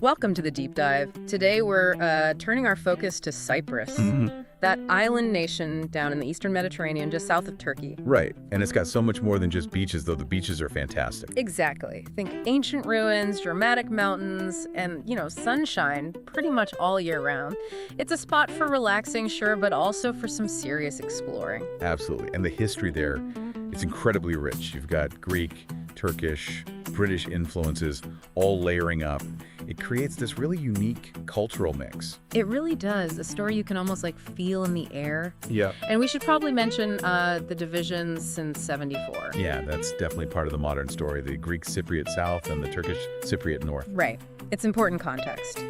Welcome to the deep dive. Today we're turning our focus to Cyprus, that island nation down in the eastern Mediterranean, just south of Turkey. Right, and it's got so much more than just beaches, though the beaches are fantastic. Exactly. Think ancient ruins, dramatic mountains, and, sunshine pretty much all year round. It's a spot for relaxing, sure, but also for some serious exploring. Absolutely, and the history there, it's incredibly rich. You've got Greek, Turkish, British influences all layering up. It creates this really unique cultural mix. It really does. A story you can almost feel in the air. Yeah. And we should probably mention the divisions since 74. Yeah, that's definitely part of the modern story. The Greek Cypriot South and the Turkish Cypriot North. Right. It's important context.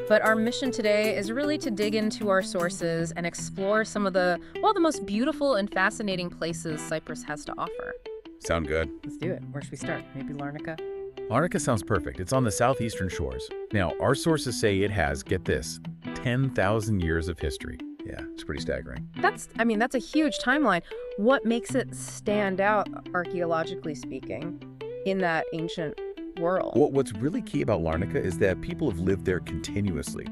But our mission today is really to dig into our sources and explore some of the most beautiful and fascinating places Cyprus has to offer. Sound good? Let's do it. Where should we start? Maybe Larnaca? Larnaca sounds perfect. It's on the southeastern shores. Now, our sources say it has, get this, 10,000 years of history. Yeah, it's pretty staggering. That's a huge timeline. What makes it stand out, archaeologically speaking, in that ancient world? What's really key about Larnaca is that people have lived there continuously,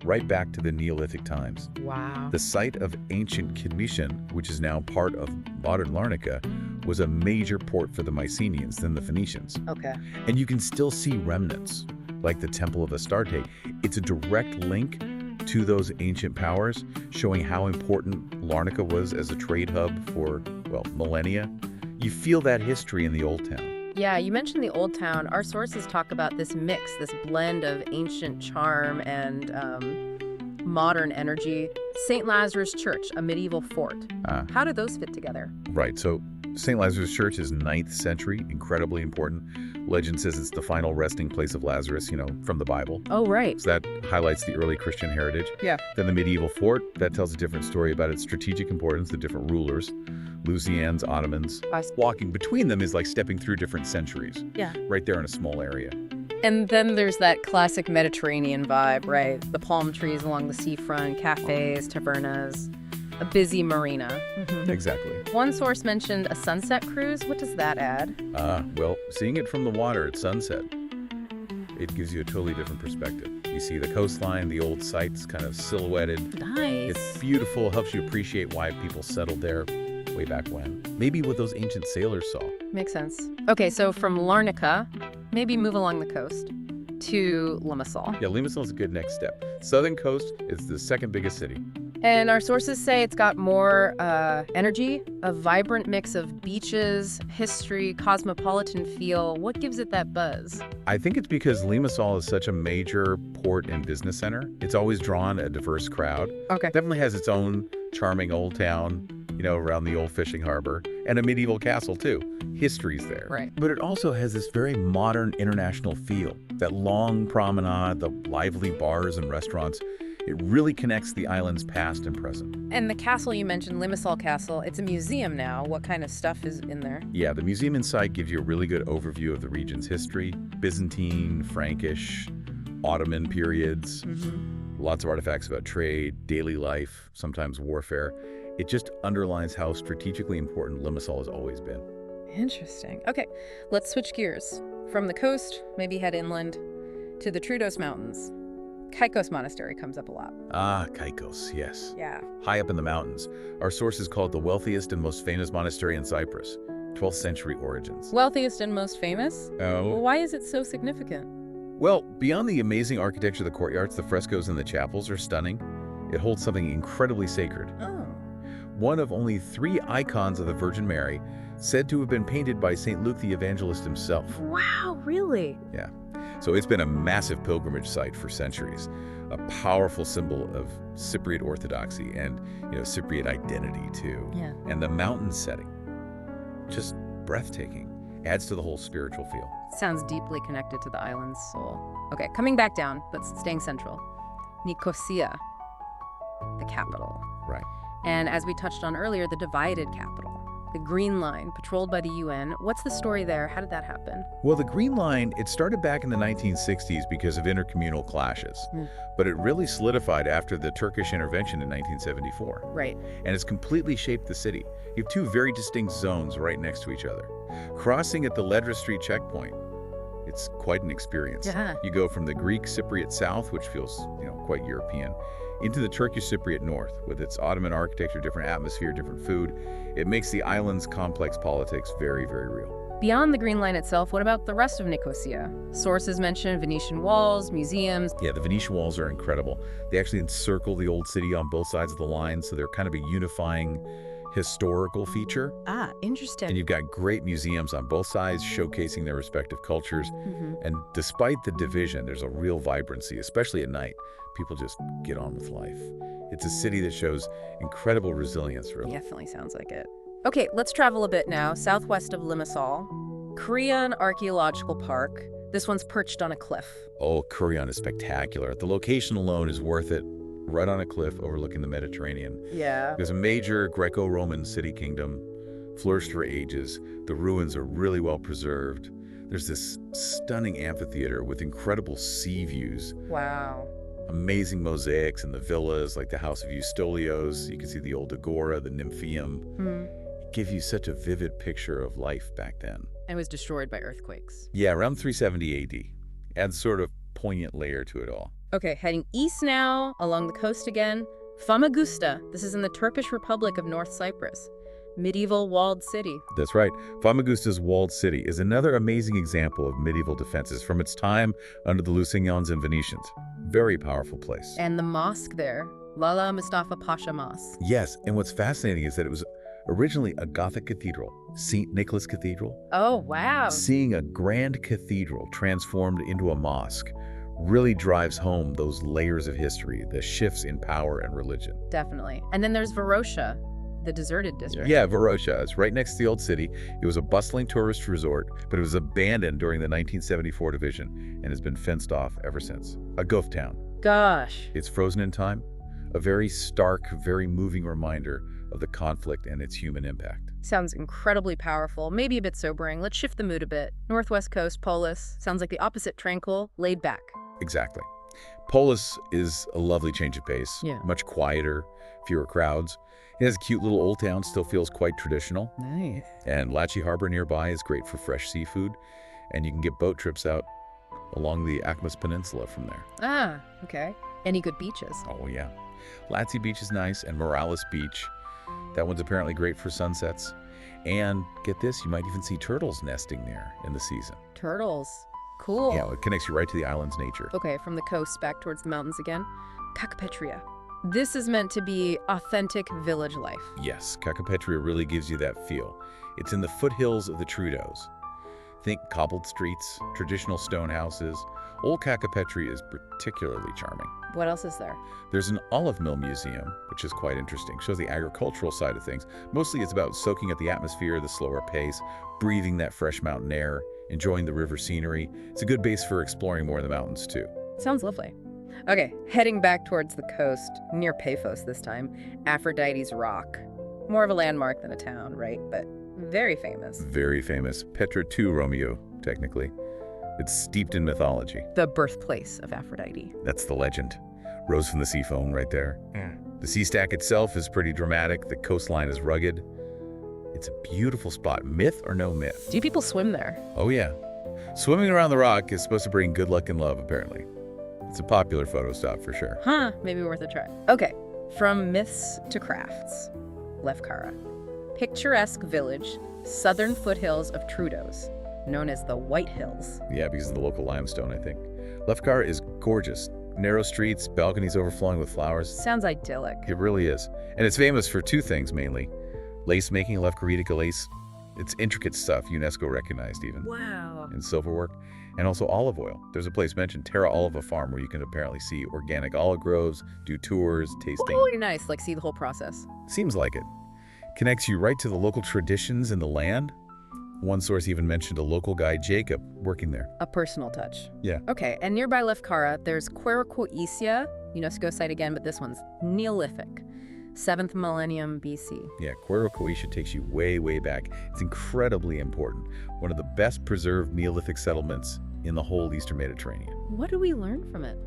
right back to the Neolithic times. Wow. The site of ancient Kidmishn, which is now part of modern Larnaca, was a major port for the Mycenaeans, then the Phoenicians. Okay. And you can still see remnants, like the Temple of Astarte. It's a direct link to those ancient powers, showing how important Larnaca was as a trade hub for, millennia. You feel that history in the Old Town. Yeah, you mentioned the Old Town. Our sources talk about this mix, this blend of ancient charm and modern energy. St. Lazarus Church, a medieval fort. How do those fit together? Right, so St. Lazarus Church is 9th century, incredibly important. Legend says it's the final resting place of Lazarus, from the Bible. Oh, right. So that highlights the early Christian heritage. Yeah. Then the medieval fort, that tells a different story about its strategic importance, the different rulers, Lusians, Ottomans. Walking between them is like stepping through different centuries. Yeah. Right there in a small area. And then there's that classic Mediterranean vibe, right? The palm trees along the seafront, cafes, tavernas, a busy marina. Exactly. One source mentioned a sunset cruise. What does that add? Seeing it from the water at sunset, it gives you a totally different perspective. You see the coastline, the old sites kind of silhouetted. Nice. It's beautiful, helps you appreciate why people settled there way back when. Maybe what those ancient sailors saw. Makes sense. Okay, so from Larnaca, maybe move along the coast to Limassol. Yeah, Limassol is a good next step. Southern coast is the second biggest city. And our sources say it's got more energy, a vibrant mix of beaches, history, cosmopolitan feel. What gives it that buzz? I think it's because Limassol is such a major port and business center. It's always drawn a diverse crowd. Okay. Definitely has its own charming old town, around the old fishing harbor, and a medieval castle too. History's there. Right. But it also has this very modern international feel. That long promenade, the lively bars and restaurants, it really connects the island's past and present. And the castle you mentioned, Limassol Castle, it's a museum now. What kind of stuff is in there? Yeah, the museum inside gives you a really good overview of the region's history, Byzantine, Frankish, Ottoman periods, lots of artifacts about trade, daily life, sometimes warfare. It just underlines how strategically important Limassol has always been. Interesting. Okay, let's switch gears. From the coast, maybe head inland, to the Troodos Mountains. Caicos Monastery comes up a lot. Caicos, yes. Yeah. High up in the mountains. Our sources call it the wealthiest and most famous monastery in Cyprus. 12th century origins. Wealthiest and most famous? Oh. Well, why is it so significant? Well, beyond the amazing architecture of the courtyards, the frescoes in the chapels are stunning. It holds something incredibly sacred. Oh. One of only 3 icons of the Virgin Mary, said to have been painted by St. Luke the Evangelist himself. Wow, really? Yeah. So it's been a massive pilgrimage site for centuries, a powerful symbol of Cypriot orthodoxy and, Cypriot identity too. Yeah. And the mountain setting, just breathtaking, adds to the whole spiritual feel. Sounds deeply connected to the island's soul. Okay, coming back down, but staying central. Nicosia, the capital. Right. And as we touched on earlier, the divided capital. The Green Line, patrolled by the UN. What's the story there? How did that happen? Well, the Green Line, it started back in the 1960s because of intercommunal clashes. But it really solidified after the Turkish intervention in 1974. Right. And it's completely shaped the city. You have 2 very distinct zones right next to each other. Crossing at the Ledra Street checkpoint, It's quite an experience. Yeah. You go from the Greek Cypriot south, which feels, quite European, into the Turkish Cypriot north, with its Ottoman architecture, different atmosphere, different food. It makes the island's complex politics very, very real. Beyond the Green Line itself, what about the rest of Nicosia? Sources mention Venetian walls, museums. Yeah, the Venetian walls are incredible. They actually encircle the old city on both sides of the line, so they're kind of a unifying historical feature. Ah, interesting. And you've got great museums on both sides showcasing their respective cultures. And despite the division, there's a real vibrancy, especially at night. People just get on with life. It's a city that shows incredible resilience, really. Definitely sounds like it. Okay, let's travel a bit now, southwest of Limassol. Korean Archaeological Park. This one's perched on a cliff. Oh, Korean is spectacular. The location alone is worth it. Right on a cliff overlooking the Mediterranean. Yeah. There's a major Greco-Roman city kingdom, flourished for ages. The ruins are really well preserved. There's this stunning amphitheater with incredible sea views. Wow. Amazing mosaics in the villas, like the House of Eustolios. You can see the old Agora, the Nymphaeum. Give you such a vivid picture of life back then. And was destroyed by earthquakes. Yeah, around 370 AD. Adds sort of poignant layer to it all. Okay, heading east now, along the coast again. Famagusta. This is in the Turkish Republic of North Cyprus. Medieval walled city. That's right. Famagusta's walled city is another amazing example of medieval defenses from its time under the Lusignans and Venetians. Very powerful place. And the mosque there, Lala Mustafa Pasha Mosque. Yes, and what's fascinating is that it was originally a Gothic cathedral, St. Nicholas Cathedral. Oh, wow. Seeing a grand cathedral transformed into a mosque really drives home those layers of history, the shifts in power and religion. Definitely. And then there's Varosha, the deserted district. Yeah, Varosha. It's right next to the old city. It was a bustling tourist resort, but it was abandoned during the 1974 division and has been fenced off ever since. A ghost town. Gosh. It's frozen in time. A very stark, very moving reminder of the conflict and its human impact. Sounds incredibly powerful, maybe a bit sobering. Let's shift the mood a bit. Northwest coast, Polis. Sounds like the opposite, tranquil, laid back. Exactly. Polis is a lovely change of pace. Yeah. Much quieter, fewer crowds. It has a cute little old town, still feels quite traditional. Nice. And Latchi Harbor nearby is great for fresh seafood. And you can get boat trips out along the Akmas Peninsula from there. Ah, okay. Any good beaches? Oh, yeah. Latzi Beach is nice, and Morales Beach. That one's apparently great for sunsets. And get this, you might even see turtles nesting there in the season. Turtles. Cool. Yeah, it connects you right to the island's nature. Okay, from the coast back towards the mountains again. Kakapetria. This is meant to be authentic village life. Yes, Kakapetria really gives you that feel. It's in the foothills of the Trudeaus. Think cobbled streets, traditional stone houses. Old Kakapetria is particularly charming. What else is there? There's an olive mill museum, which is quite interesting. Shows the agricultural side of things. Mostly it's about soaking up the atmosphere, the slower pace, breathing that fresh mountain air, enjoying the river scenery. It's a good base for exploring more of the mountains, too. Sounds lovely. Okay, heading back towards the coast, near Paphos this time, Aphrodite's Rock. More of a landmark than a town, right? But very famous. Very famous. Petra II Romeo, technically. It's steeped in mythology. The birthplace of Aphrodite. That's the legend. Rose from the sea foam right there. The sea stack itself is pretty dramatic. The coastline is rugged. It's a beautiful spot. Myth or no myth? Do people swim there? Oh, yeah. Swimming around the rock is supposed to bring good luck and love, apparently. It's a popular photo stop for sure. Huh, maybe worth a try. Okay, from myths to crafts. Lefkara. Picturesque village, southern foothills of Trudeaus, known as the White Hills. Yeah, because of the local limestone, I think. Lefkara is gorgeous. Narrow streets, balconies overflowing with flowers. Sounds idyllic. It really is. And it's famous for two things, mainly. Lace making, Lefkaritica lace. It's intricate stuff, UNESCO recognized even. Wow. And silverwork. And also olive oil. There's a place mentioned, Terra Oliva Farm, where you can apparently see organic olive groves, do tours, tasting. Oh, nice. Like, see the whole process. Seems like it. Connects you right to the local traditions in the land. One source even mentioned a local guy, Jacob, working there. A personal touch. Yeah. Okay, and nearby Lefkara, there's Querequoisia, UNESCO site again, but this one's Neolithic, 7th millennium BC. Yeah, Querequoisia takes you way, way back. It's incredibly important. One of the best preserved Neolithic settlements in the whole Eastern Mediterranean. What do we learn from it?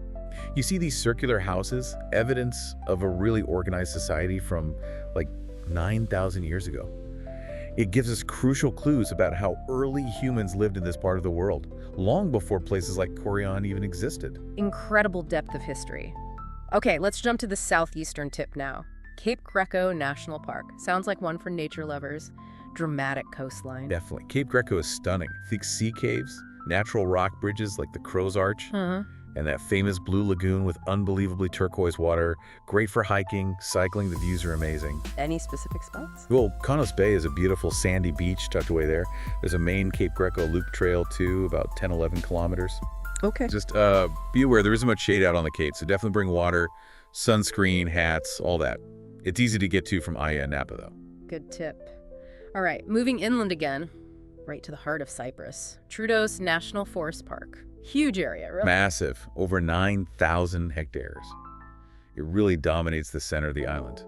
You see these circular houses, evidence of a really organized society from like 9,000 years ago. It gives us crucial clues about how early humans lived in this part of the world. long before places like Corian even existed. Incredible depth of history. Okay, let's jump to the southeastern tip now. Cape Greco National Park. Sounds like one for nature lovers. Dramatic coastline. Definitely. Cape Greco is stunning. Think sea caves, natural rock bridges like the Crow's Arch, and that famous blue lagoon with unbelievably turquoise water. Great for hiking, cycling. The views are amazing. Any specific spots? Well, Connos Bay is a beautiful sandy beach tucked away there. There's a main Cape Greco loop trail too, about 10, 11 kilometers. Okay. Just be aware there isn't much shade out on the Cape, so definitely bring water, sunscreen, hats, all that. It's easy to get to from Aya and Napa, though. Good tip. All right, moving inland again, right to the heart of Cyprus. Troodos National Forest Park. Huge area, really. Massive, over 9,000 hectares. It really dominates the center of the island.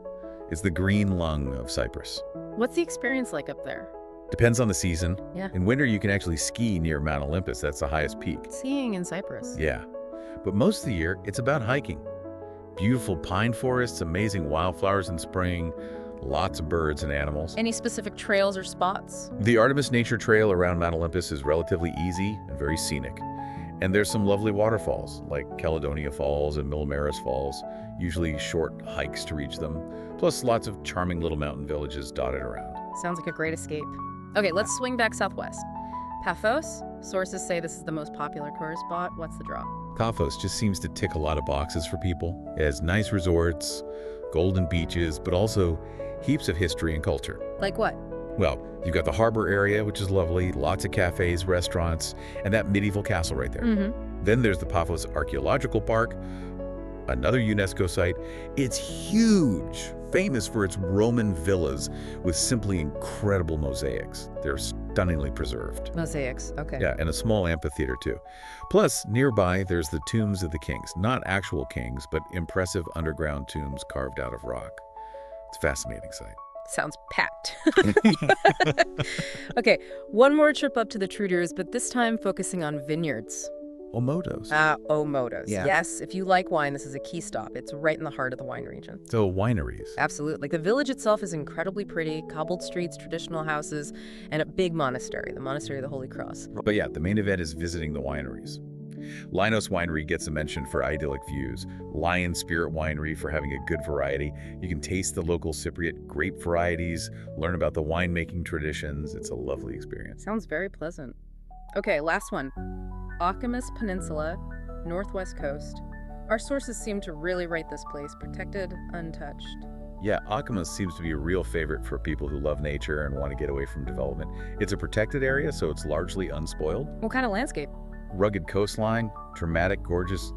It's the green lung of Cyprus. What's the experience like up there? Depends on the season. Yeah. In winter, you can actually ski near Mount Olympus. That's the highest peak. Skiing in Cyprus. Yeah. But most of the year, it's about hiking. Beautiful pine forests, amazing wildflowers in spring, lots of birds and animals. Any specific trails or spots? The Artemis Nature Trail around Mount Olympus is relatively easy and very scenic. And there's some lovely waterfalls, like Caledonia Falls and Millimaris Falls, usually short hikes to reach them, plus lots of charming little mountain villages dotted around. Sounds like a great escape. Okay, let's swing back southwest. Paphos? Sources say this is the most popular tourist spot. What's the draw? Paphos just seems to tick a lot of boxes for people. It has nice resorts, golden beaches, but also heaps of history and culture. Like what? Well, you've got the harbor area, which is lovely, lots of cafes, restaurants, and that medieval castle right there. Then there's the Paphos Archaeological Park, another UNESCO site. It's huge, famous for its Roman villas with simply incredible mosaics. They're stunningly preserved. Mosaics, okay. Yeah, and a small amphitheater too. Plus, nearby, there's the tombs of the kings. Not actual kings, but impressive underground tombs carved out of rock. It's a fascinating sight. Sounds packed. Okay, one more trip up to the Troodos, but this time focusing on vineyards. Omotos. Omotos. Yeah. Yes, if you like wine, this is a key stop. It's right in the heart of the wine region. So wineries. Absolutely. The village itself is incredibly pretty, cobbled streets, traditional houses, and a big monastery, the Monastery of the Holy Cross. But yeah, the main event is visiting the wineries. Linos Winery gets a mention for idyllic views. Lion Spirit Winery for having a good variety. You can taste the local Cypriot grape varieties, learn about the winemaking traditions. It's a lovely experience. Sounds very pleasant. Okay, last one. Akamis Peninsula, northwest coast. Our sources seem to really rate this place protected, untouched. Yeah, Akamis seems to be a real favorite for people who love nature and want to get away from development. It's a protected area, so it's largely unspoiled. What kind of landscape? Rugged coastline, dramatic, gorgeous.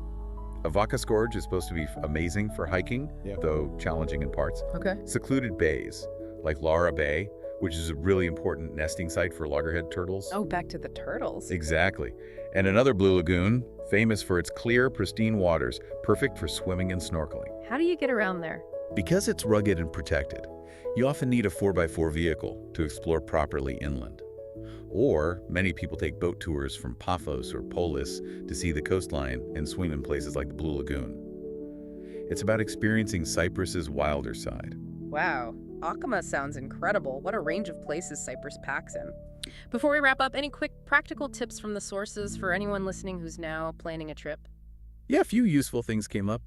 Avakis Gorge is supposed to be amazing for hiking, though challenging in parts. Okay. Secluded bays, like Lara Bay, which is a really important nesting site for loggerhead turtles. Oh, back to the turtles. Exactly. And another blue lagoon, famous for its clear, pristine waters, perfect for swimming and snorkeling. How do you get around there? Because it's rugged and protected, you often need a 4x4 vehicle to explore properly inland. Or many people take boat tours from Paphos or Polis to see the coastline and swim in places like the Blue Lagoon. It's about experiencing Cyprus's wilder side. Wow. Akama sounds incredible. What a range of places Cyprus packs in. Before we wrap up, any quick practical tips from the sources for anyone listening who's now planning a trip? Yeah, a few useful things came up.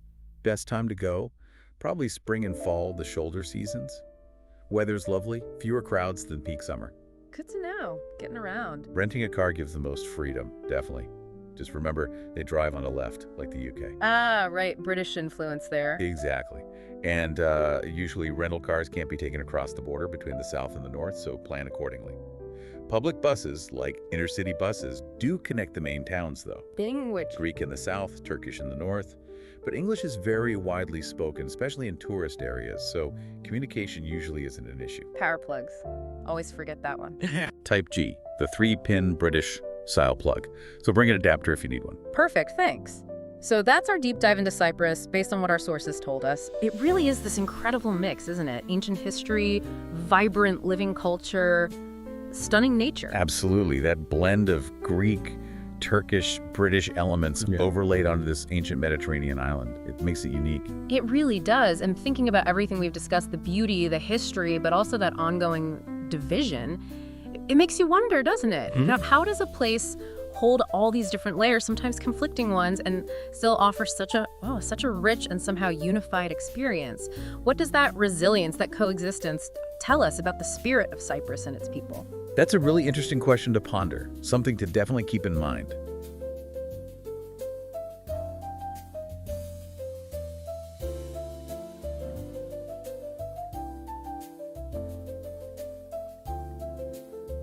Best time to go, probably spring and fall, the shoulder seasons. Weather's lovely, fewer crowds than peak summer. Good to know. Getting around. Renting a car gives the most freedom, definitely. Just remember, they drive on the left, like the UK. Ah, right. British influence there. Exactly. And usually rental cars can't be taken across the border between the south and the north, so plan accordingly. Public buses, like intercity buses, do connect the main towns, though. Which? Greek in the south, Turkish in the north. But English is very widely spoken, especially in tourist areas, so communication usually isn't an issue. Power plugs. Always forget that one. Type G, the 3-pin British style plug. So bring an adapter if you need one. Perfect, thanks. So that's our deep dive into Cyprus, based on what our sources told us. It really is this incredible mix, isn't it? Ancient history, vibrant living culture, stunning nature. Absolutely. That blend of Greek, Turkish, British elements overlaid onto this ancient Mediterranean island. It makes it unique. It really does. And thinking about everything we've discussed, the beauty, the history, but also that ongoing division, it makes you wonder, doesn't it? Now, how does a place hold all these different layers, sometimes conflicting ones, and still offer such a rich and somehow unified experience. What does that resilience, that coexistence, tell us about the spirit of Cyprus and its people? That's a really interesting question to ponder, something to definitely keep in mind.